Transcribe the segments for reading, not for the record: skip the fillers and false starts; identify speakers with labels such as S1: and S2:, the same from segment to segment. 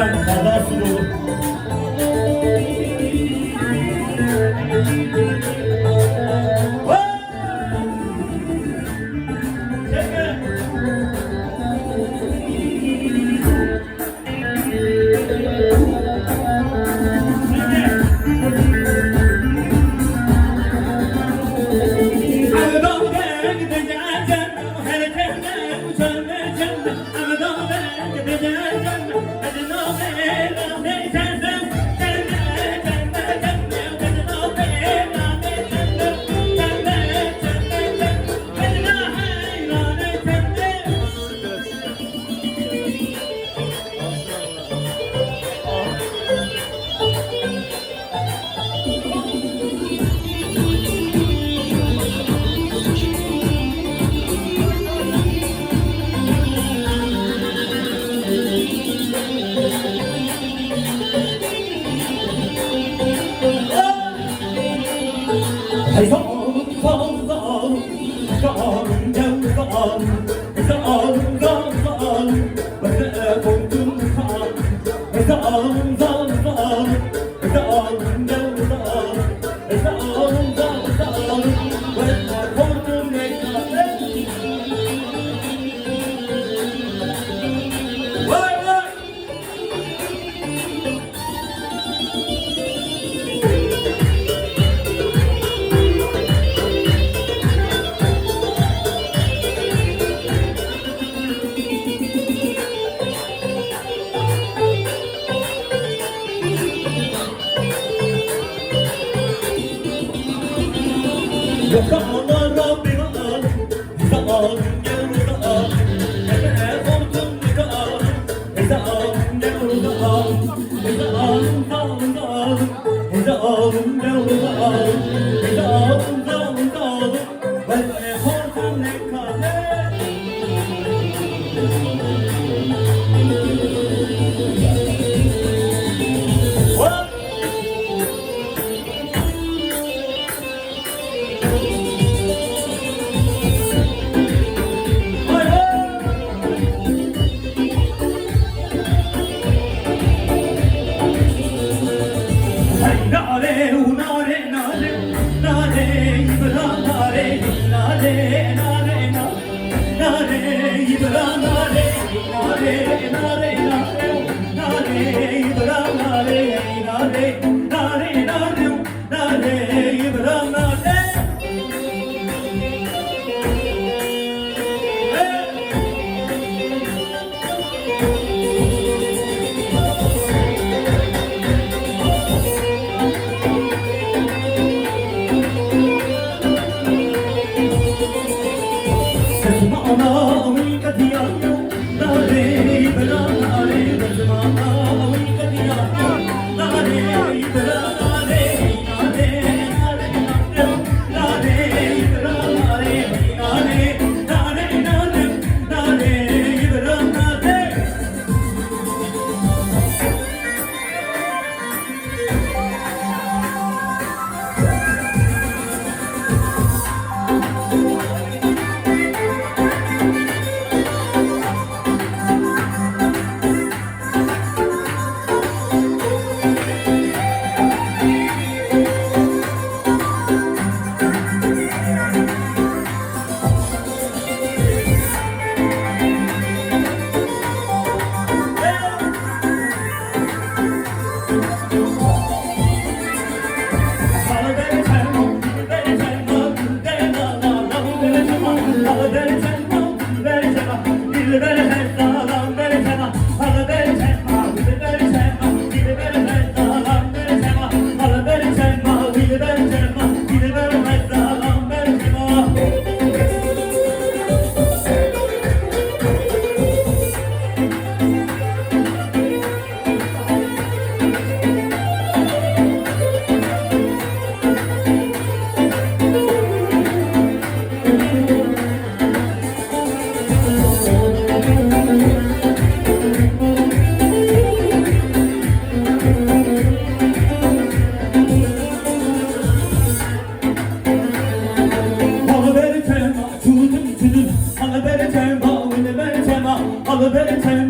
S1: Bırak kazasız olur. Hey zalim zalim zalim, zalim gel zalim, zalim zalim zalim, bana koydun zalim. Hey zalim zalim zalim, zalim gel zalim, zalim zalim zalim, bana koydun zalim. Vay vay. Zalim Rabbim zalim, zalim gel zalim, ebe korkun zalim, zalim gel zalim, zalim zalim zalim, zalim gel zalim, zalim zalim zalim, ebe korkun zalim. What?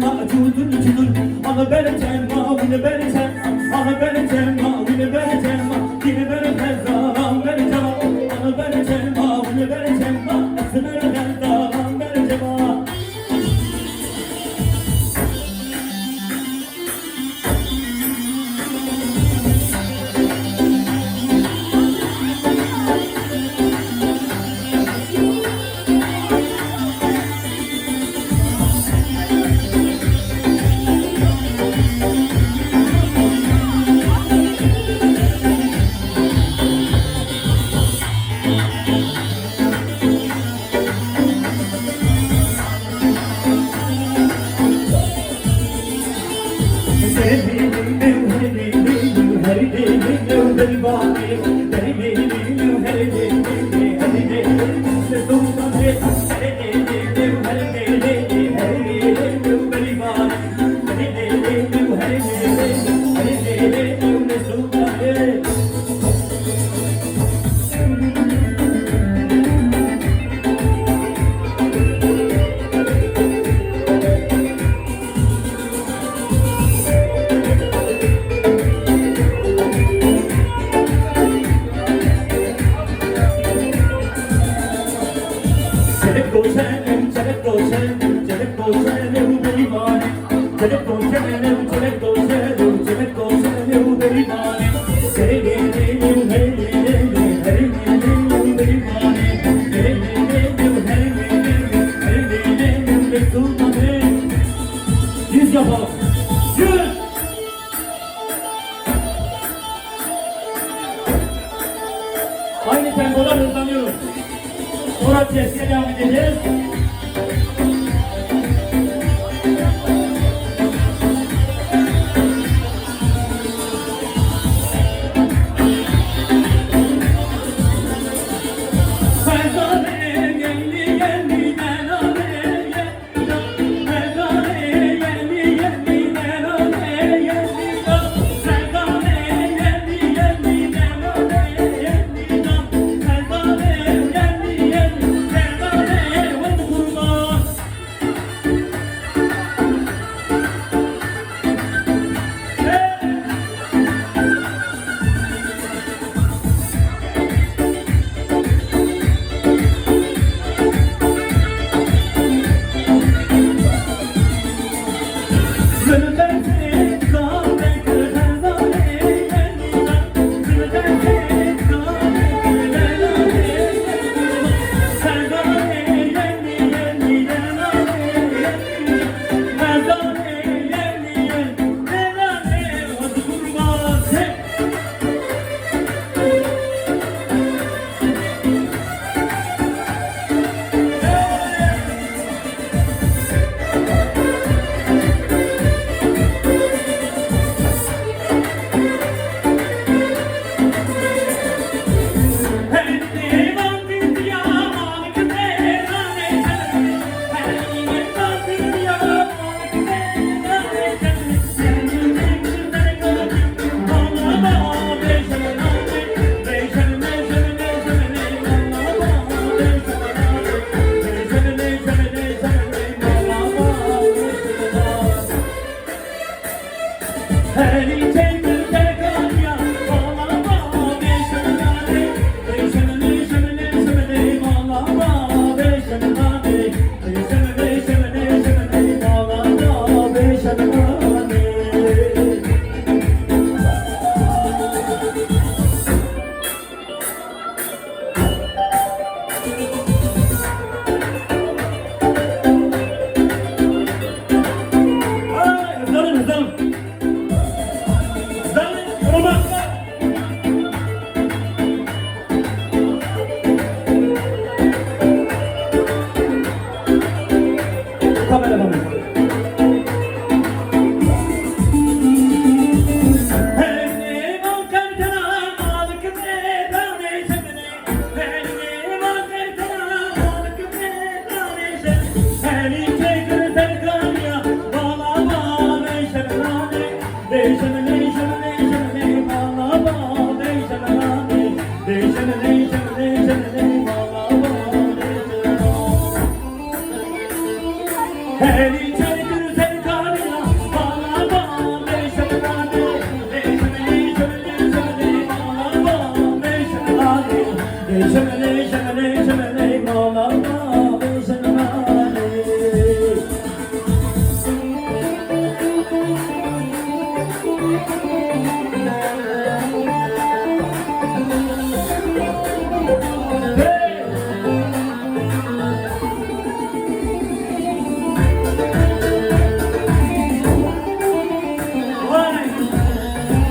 S1: cemma Cudun cudur Ana bere cemma Yine bere cemma Ana bere cemma Yine bere cemma Yine bere tezaham bere cemma Ana bere cemma Yine bere cemma Esi bere tezaham bere cemma Yüz yapalım. Yüz. Aynı tempoda hızlanıyoruz. Sonra tepkiye devam edeceğiz.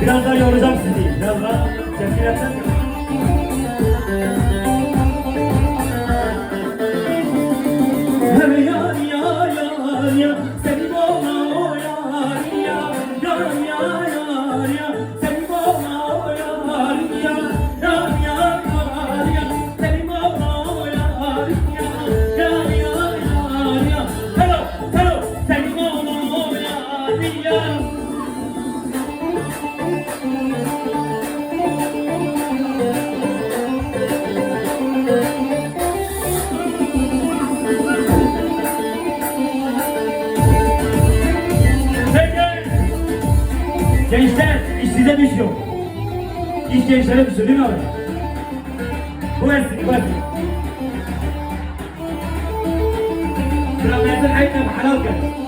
S1: Biraz daha yoracağım sizi. Biraz daha temsil etsem. Her yar ya yar ya seni bana o yar ya yar ya yar ya seni bana o yar ya yar ya yar ya seni bana o yar ya yar ya yar ya hello hello seni bana o yar ya. Gençler, iş size düşüyor. İş gençlere düşüyor değil mi abi? Bu versin, bu versin. Sıra versin, aynen halal gel.